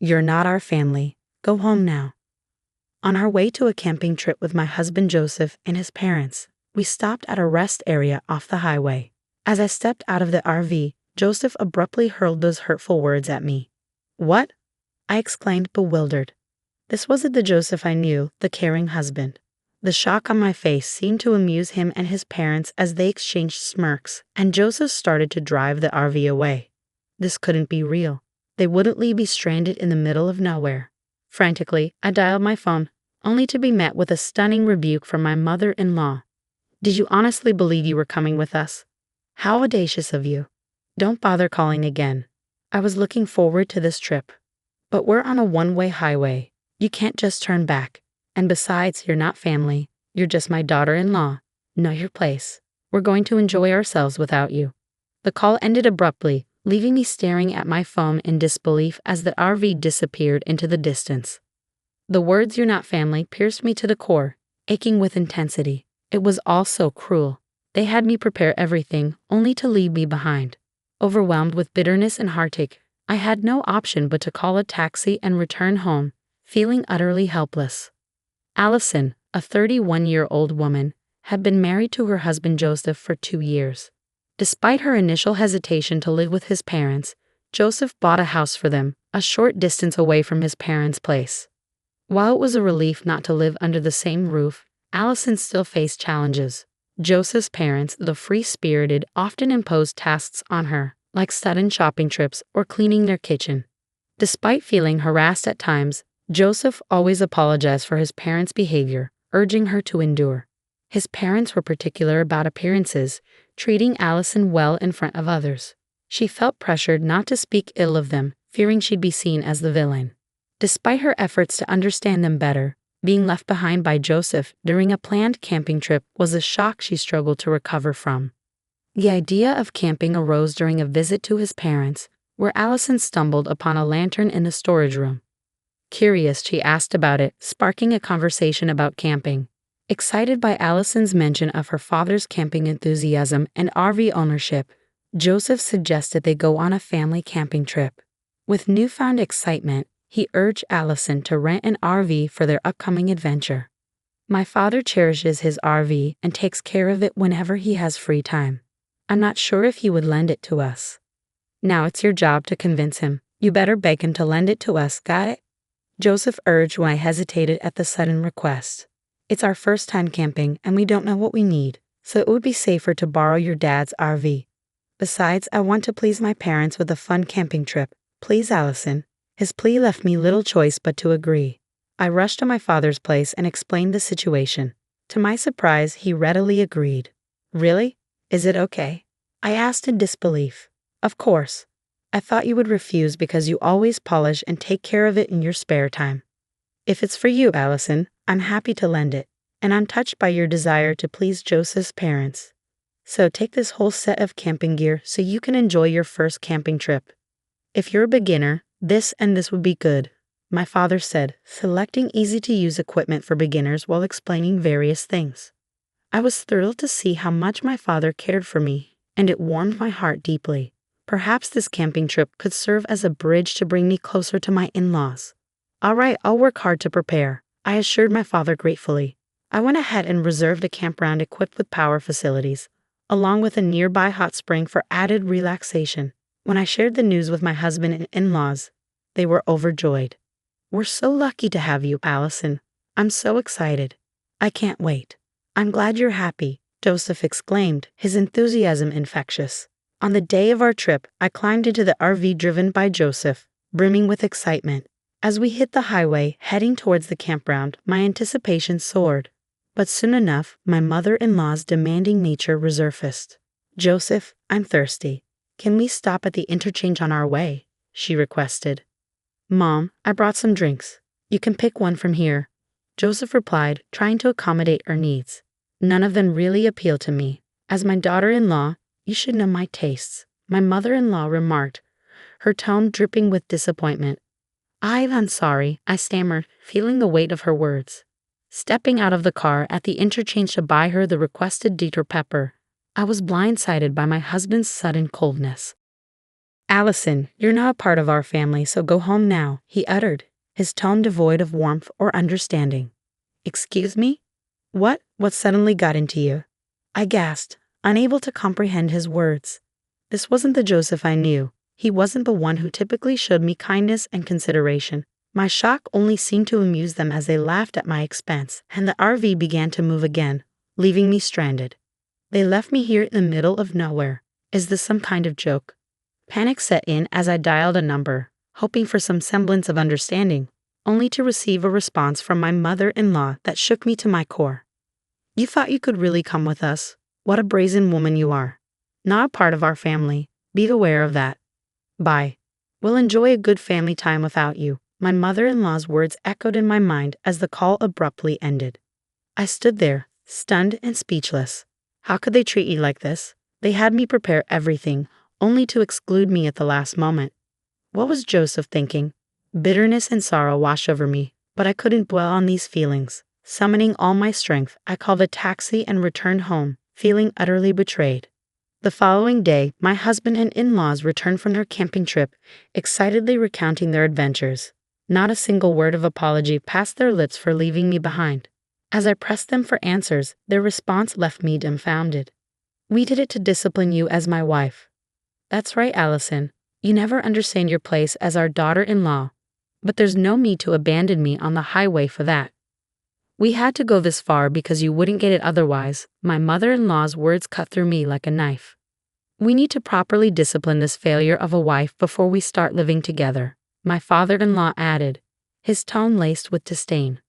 "You're not our family. Go home now." On our way to a camping trip with my husband Joseph and his parents, we stopped at a rest area off the highway. As I stepped out of the RV, Joseph abruptly hurled those hurtful words at me. "What?" I exclaimed, bewildered. This wasn't the Joseph I knew, the caring husband. The shock on my face seemed to amuse him and his parents as they exchanged smirks, and Joseph started to drive the RV away. This couldn't be real. They wouldn't leave me stranded in the middle of nowhere. Frantically, I dialed my phone, only to be met with a stunning rebuke from my mother-in-law. "Did you honestly believe you were coming with us? How audacious of you. Don't bother calling again. I was looking forward to this trip. But we're on a one-way highway. You can't just turn back. And besides, you're not family. You're just my daughter-in-law. Know your place. We're going to enjoy ourselves without you." The call ended abruptly, leaving me staring at my phone in disbelief as the RV disappeared into the distance. The words "you're not family" pierced me to the core, aching with intensity. It was all so cruel. They had me prepare everything, only to leave me behind. Overwhelmed with bitterness and heartache, I had no option but to call a taxi and return home, feeling utterly helpless. Allison, a 31-year-old woman, had been married to her husband Joseph for 2 years. Despite her initial hesitation to live with his parents, Joseph bought a house for them, a short distance away from his parents' place. While it was a relief not to live under the same roof, Allison still faced challenges. Joseph's parents, the free-spirited, often imposed tasks on her, like sudden shopping trips or cleaning their kitchen. Despite feeling harassed at times, Joseph always apologized for his parents' behavior, urging her to endure. His parents were particular about appearances, treating Allison well in front of others. She felt pressured not to speak ill of them, fearing she'd be seen as the villain. Despite her efforts to understand them better, being left behind by Joseph during a planned camping trip was a shock she struggled to recover from. The idea of camping arose during a visit to his parents, where Allison stumbled upon a lantern in the storage room. Curious, she asked about it, sparking a conversation about camping. Excited by Allison's mention of her father's camping enthusiasm and RV ownership, Joseph suggested they go on a family camping trip. With newfound excitement, he urged Allison to rent an RV for their upcoming adventure. "My father cherishes his RV and takes care of it whenever he has free time. I'm not sure if he would lend it to us." "Now it's your job to convince him. You better beg him to lend it to us, got it?" Joseph urged when I hesitated at the sudden request. "It's our first time camping and we don't know what we need, so it would be safer to borrow your dad's RV. Besides, I want to please my parents with a fun camping trip. Please, Allison." His plea left me little choice but to agree. I rushed to my father's place and explained the situation. To my surprise, he readily agreed. "Really? Is it okay?" I asked in disbelief. "Of course. I thought you would refuse because you always polish and take care of it in your spare time. If it's for you, Allison, I'm happy to lend it, and I'm touched by your desire to please Joseph's parents. So take this whole set of camping gear so you can enjoy your first camping trip. If you're a beginner, this would be good," my father said, selecting easy-to-use equipment for beginners while explaining various things. I was thrilled to see how much my father cared for me, and it warmed my heart deeply. Perhaps this camping trip could serve as a bridge to bring me closer to my in-laws. "All right, I'll work hard to prepare," I assured my father gratefully. I went ahead and reserved a campground equipped with power facilities, along with a nearby hot spring for added relaxation. When I shared the news with my husband and in-laws, they were overjoyed. "We're so lucky to have you, Allison. I'm so excited. I can't wait." "I'm glad you're happy," Joseph exclaimed, his enthusiasm infectious. On the day of our trip, I climbed into the RV driven by Joseph, brimming with excitement. As we hit the highway, heading towards the campground, my anticipation soared. But soon enough, my mother-in-law's demanding nature resurfaced. "Joseph, I'm thirsty. Can we stop at the interchange on our way?" she requested. "Mom, I brought some drinks. You can pick one from here," Joseph replied, trying to accommodate her needs. None of them really appealed to me. As my daughter-in-law, you should know my tastes, my mother-in-law remarked, her tone dripping with disappointment. I'm sorry," I stammered, feeling the weight of her words. Stepping out of the car at the interchange to buy her the requested Dieter pepper, I was blindsided by my husband's sudden coldness. Allison, you're not a part of our family, so go home now, he uttered, his tone devoid of warmth or understanding. Excuse me? What suddenly got into you? I gasped, unable to comprehend his words. This wasn't the Joseph I knew. He wasn't the one who typically showed me kindness and consideration. My shock only seemed to amuse them as they laughed at my expense, and the RV began to move again, leaving me stranded. They left me here in the middle of nowhere. Is this some kind of joke? Panic set in as I dialed a number, hoping for some semblance of understanding, only to receive a response from my mother-in-law that shook me to my core. You thought you could really come with us? What a brazen woman you are. Not a part of our family. Be aware of that. Bye. We'll enjoy a good family time without you. My mother-in-law's words echoed in my mind as the call abruptly ended. I stood there, stunned and speechless. How could they treat you like this? They had me prepare everything, only to exclude me at the last moment. What was Joseph thinking? Bitterness and sorrow washed over me, but I couldn't dwell on these feelings. Summoning all my strength, I called a taxi and returned home, feeling utterly betrayed. The following day, my husband and in-laws returned from their camping trip, excitedly recounting their adventures. Not a single word of apology passed their lips for leaving me behind. As I pressed them for answers, their response left me dumbfounded. We did it to discipline you as my wife. That's right, Allison. You never understand your place as our daughter-in-law. But there's no need to abandon me on the highway for that. We had to go this far because you wouldn't get it otherwise. My mother-in-law's words cut through me like a knife. We need to properly discipline this failure of a wife before we start living together, my father-in-law added, his tone laced with disdain.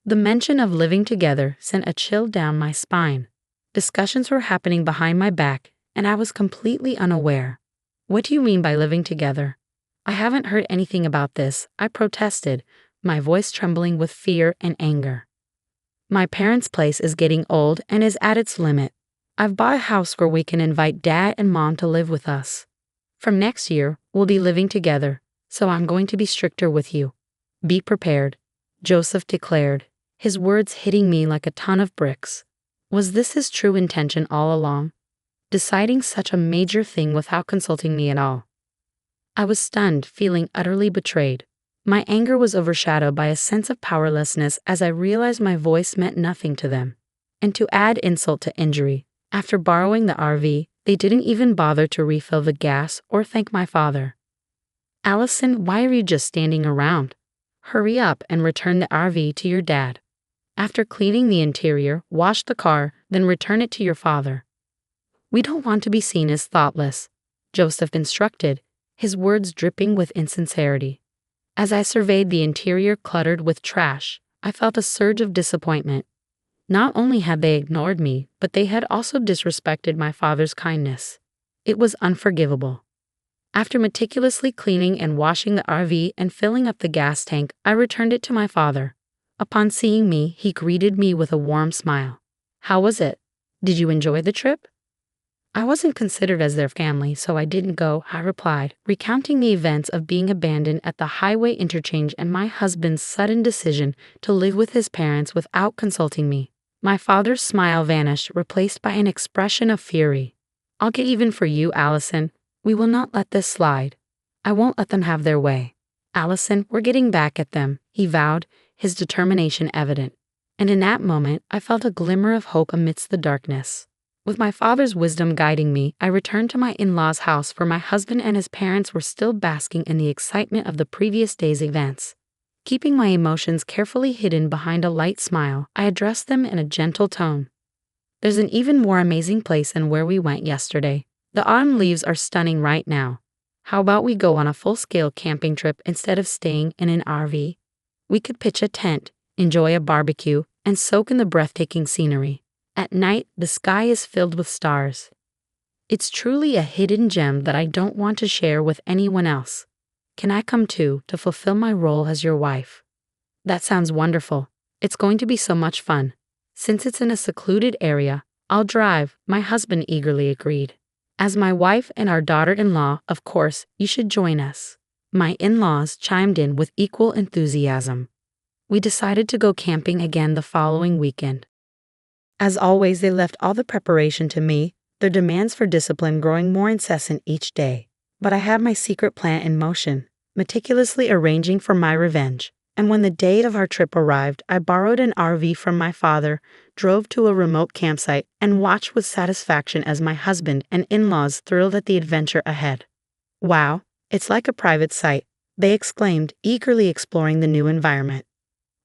The mention of living together sent a chill down my spine. Discussions were happening behind my back, and I was completely unaware. What do you mean by living together? I haven't heard anything about this, I protested, my voice trembling with fear and anger. My parents' place is getting old and is at its limit. I've bought a house where we can invite Dad and Mom to live with us. From next year, we'll be living together, so I'm going to be stricter with you. Be prepared, Joseph declared, his words hitting me like a ton of bricks. Was this his true intention all along? Deciding such a major thing without consulting me at all. I was stunned, feeling utterly betrayed. My anger was overshadowed by a sense of powerlessness as I realized my voice meant nothing to them. And to add insult to injury, after borrowing the RV, they didn't even bother to refill the gas or thank my father. Allison, why are you just standing around? Hurry up and return the RV to your dad. After cleaning the interior, wash the car, then return it to your father. We don't want to be seen as thoughtless, Joseph instructed, his words dripping with insincerity. As I surveyed the interior cluttered with trash, I felt a surge of disappointment. Not only had they ignored me, but they had also disrespected my father's kindness. It was unforgivable. After meticulously cleaning and washing the RV and filling up the gas tank, I returned it to my father. Upon seeing me, he greeted me with a warm smile. How was it? Did you enjoy the trip? I wasn't considered as their family, so I didn't go, I replied, recounting the events of being abandoned at the highway interchange and my husband's sudden decision to live with his parents without consulting me. My father's smile vanished, replaced by an expression of fury. I'll get even for you, Allison. We will not let this slide. I won't let them have their way. Allison, we're getting back at them, he vowed, his determination evident. And in that moment, I felt a glimmer of hope amidst the darkness. With my father's wisdom guiding me, I returned to my in-laws' house where my husband and his parents were still basking in the excitement of the previous day's events. Keeping my emotions carefully hidden behind a light smile, I addressed them in a gentle tone. There's an even more amazing place than where we went yesterday. The autumn leaves are stunning right now. How about we go on a full-scale camping trip instead of staying in an RV? We could pitch a tent, enjoy a barbecue, and soak in the breathtaking scenery. At night, the sky is filled with stars. It's truly a hidden gem that I don't want to share with anyone else. Can I come too to fulfill my role as your wife? That sounds wonderful. It's going to be so much fun. Since it's in a secluded area, I'll drive, my husband eagerly agreed. As my wife and our daughter-in-law, of course, you should join us. My in-laws chimed in with equal enthusiasm. We decided to go camping again the following weekend. As always, they left all the preparation to me, their demands for discipline growing more incessant each day. But I had my secret plan in motion, meticulously arranging for my revenge. And when the day of our trip arrived, I borrowed an RV from my father, drove to a remote campsite, and watched with satisfaction as my husband and in-laws thrilled at the adventure ahead. "Wow, it's like a private site," they exclaimed, eagerly exploring the new environment.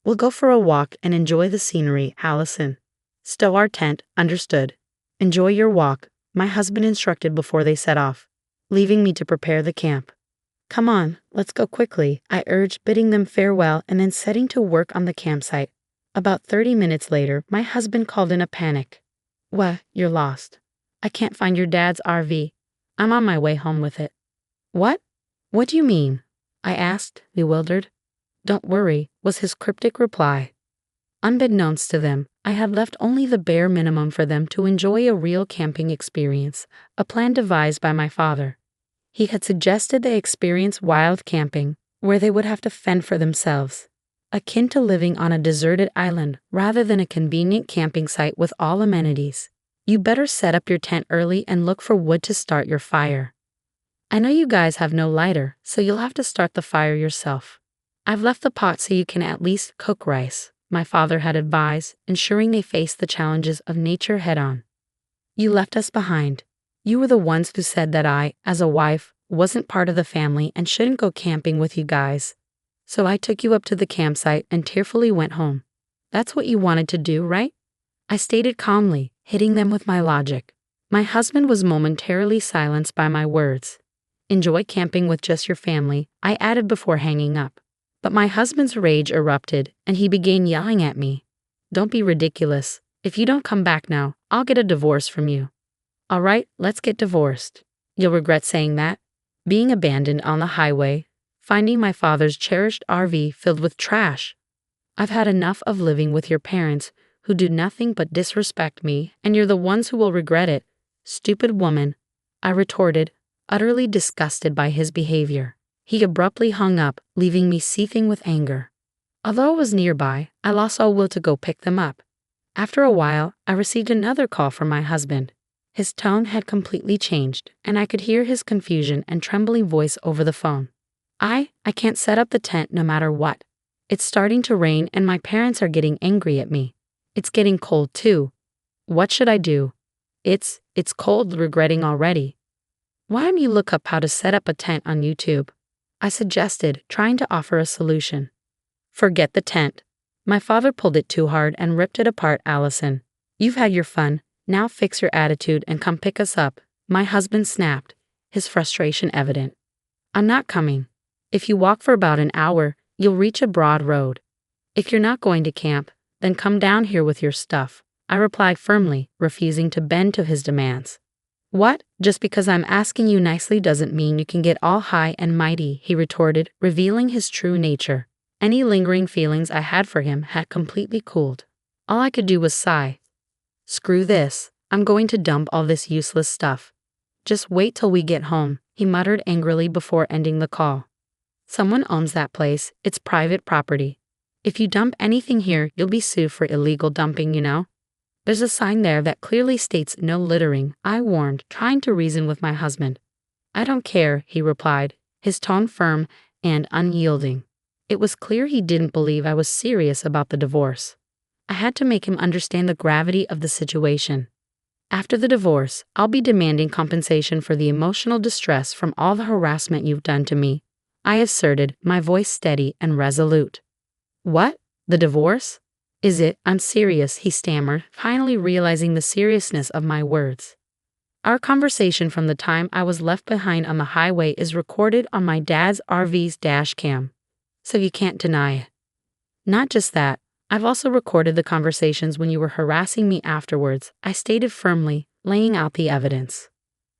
"We'll go for a walk and enjoy the scenery, Allison." "Stow our tent, understood." "Enjoy your walk," my husband instructed before they set off, leaving me to prepare the camp. "Come on, let's go quickly," I urged, bidding them farewell and then setting to work on the campsite. About 30 minutes later, my husband called in a panic. "What, you're lost. I can't find your dad's RV. I'm on my way home with it." "What? What do you mean?" I asked, bewildered. "Don't worry," was his cryptic reply. Unbeknownst to them, I had left only the bare minimum for them to enjoy a real camping experience, a plan devised by my father. He had suggested they experience wild camping, where they would have to fend for themselves, akin to living on a deserted island rather than a convenient camping site with all amenities. "You better set up your tent early and look for wood to start your fire. I know you guys have no lighter, so you'll have to start the fire yourself. I've left the pot so you can at least cook rice," my father had advised, ensuring they faced the challenges of nature head-on. "You left us behind. You were the ones who said that I, as a wife, wasn't part of the family and shouldn't go camping with you guys. So I took you up to the campsite and tearfully went home. That's what you wanted to do, right?" I stated calmly, hitting them with my logic. My husband was momentarily silenced by my words. "Enjoy camping with just your family," I added before hanging up. But my husband's rage erupted, and he began yelling at me. "Don't be ridiculous. If you don't come back now, I'll get a divorce from you." "All right, let's get divorced. You'll regret saying that." Being abandoned on the highway, finding my father's cherished RV filled with trash. "I've had enough of living with your parents, who do nothing but disrespect me, and you're the ones who will regret it. Stupid woman," I retorted, utterly disgusted by his behavior. He abruptly hung up, leaving me seething with anger. Although I was nearby, I lost all will to go pick them up. After a while, I received another call from my husband. His tone had completely changed, and I could hear his confusion and trembling voice over the phone. I can't set up the tent no matter what. It's starting to rain and my parents are getting angry at me. It's getting cold too. What should I do?" It's cold," regretting already. "Why don't you look up how to set up a tent on YouTube?" I suggested, trying to offer a solution. "Forget the tent. My father pulled it too hard and ripped it apart, Allison. You've had your fun. Now fix your attitude and come pick us up," my husband snapped, his frustration evident. "I'm not coming. If you walk for about an hour, you'll reach a broad road. If you're not going to camp, then come down here with your stuff," I replied firmly, refusing to bend to his demands. "What? Just because I'm asking you nicely doesn't mean you can get all high and mighty," he retorted, revealing his true nature. Any lingering feelings I had for him had completely cooled. All I could do was sigh. "Screw this. I'm going to dump all this useless stuff. Just wait till we get home," he muttered angrily before ending the call. "Someone owns that place. It's private property. If you dump anything here, you'll be sued for illegal dumping, you know. There's a sign there that clearly states no littering," I warned, trying to reason with my husband. "I don't care," he replied, his tone firm and unyielding. It was clear he didn't believe I was serious about the divorce. I had to make him understand the gravity of the situation. "After the divorce, I'll be demanding compensation for the emotional distress from all the harassment you've done to me," I asserted, my voice steady and resolute. "What? The divorce? Is it? I'm serious," he stammered, finally realizing the seriousness of my words. Our conversation from the time I was left behind on the highway is recorded on my dad's RV's dash cam, so you can't deny it. Not just that, I've also recorded the conversations when you were harassing me afterwards, I stated firmly, laying out the evidence.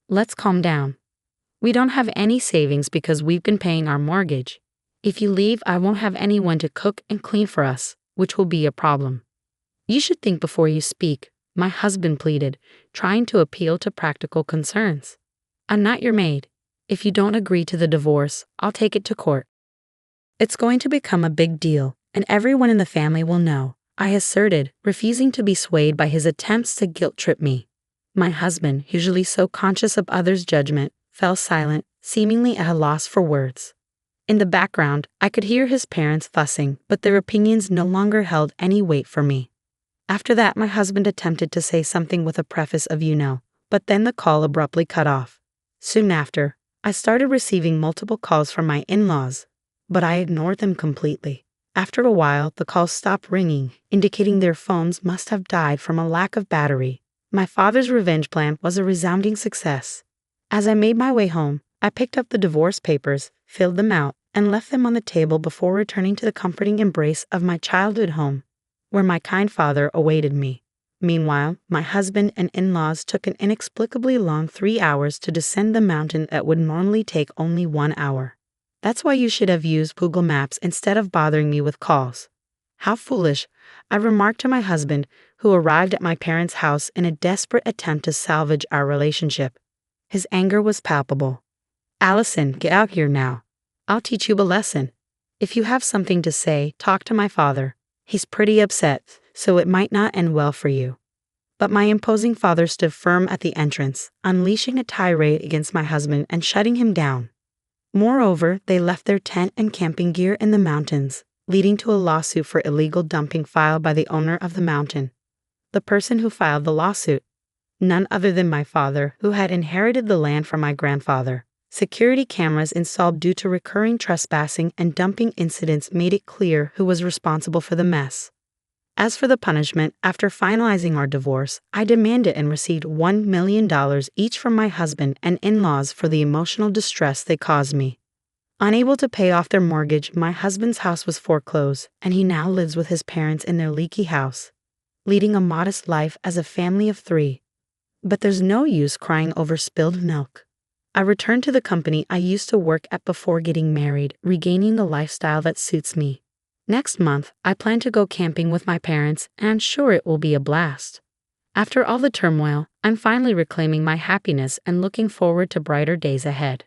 "Let's calm down. We don't have any savings because we've been paying our mortgage. If you leave, I won't have anyone to cook and clean for us, which will be a problem." "You should think before you speak," my husband pleaded, trying to appeal to practical concerns. "I'm not your maid. If you don't agree to the divorce, I'll take it to court. It's going to become a big deal, and everyone in the family will know," I asserted, refusing to be swayed by his attempts to guilt-trip me. My husband, usually so conscious of others' judgment, fell silent, seemingly at a loss for words. In the background, I could hear his parents fussing, but their opinions no longer held any weight for me. After that, my husband attempted to say something with a preface of but then the call abruptly cut off. Soon after, I started receiving multiple calls from my in-laws, but I ignored them completely. After a while, the calls stopped ringing, indicating their phones must have died from a lack of battery. My father's revenge plan was a resounding success. As I made my way home, I picked up the divorce papers, filled them out, and left them on the table before returning to the comforting embrace of my childhood home, where my kind father awaited me. Meanwhile, my husband and in-laws took an inexplicably long 3 hours to descend the mountain that would normally take only 1 hour. That's why you should have used Google Maps instead of bothering me with calls. How foolish, I remarked to my husband, who arrived at my parents' house in a desperate attempt to salvage our relationship. His anger was palpable. "Allison, get out here now. I'll teach you a lesson. If you have something to say, talk to my father. He's pretty upset, so it might not end well for you." But my imposing father stood firm at the entrance, unleashing a tirade against my husband and shutting him down. Moreover, they left their tent and camping gear in the mountains, leading to a lawsuit for illegal dumping filed by the owner of the mountain. The person who filed the lawsuit, none other than my father, who had inherited the land from my grandfather. Security cameras installed due to recurring trespassing and dumping incidents made it clear who was responsible for the mess. As for the punishment, after finalizing our divorce, I demanded and received $1 million each from my husband and in-laws for the emotional distress they caused me. Unable to pay off their mortgage, my husband's house was foreclosed, and he now lives with his parents in their leaky house, leading a modest life as a family of 3. But there's no use crying over spilled milk. I returned to the company I used to work at before getting married, regaining the lifestyle that suits me. Next month, I plan to go camping with my parents, and I'm sure it will be a blast. After all the turmoil, I'm finally reclaiming my happiness and looking forward to brighter days ahead.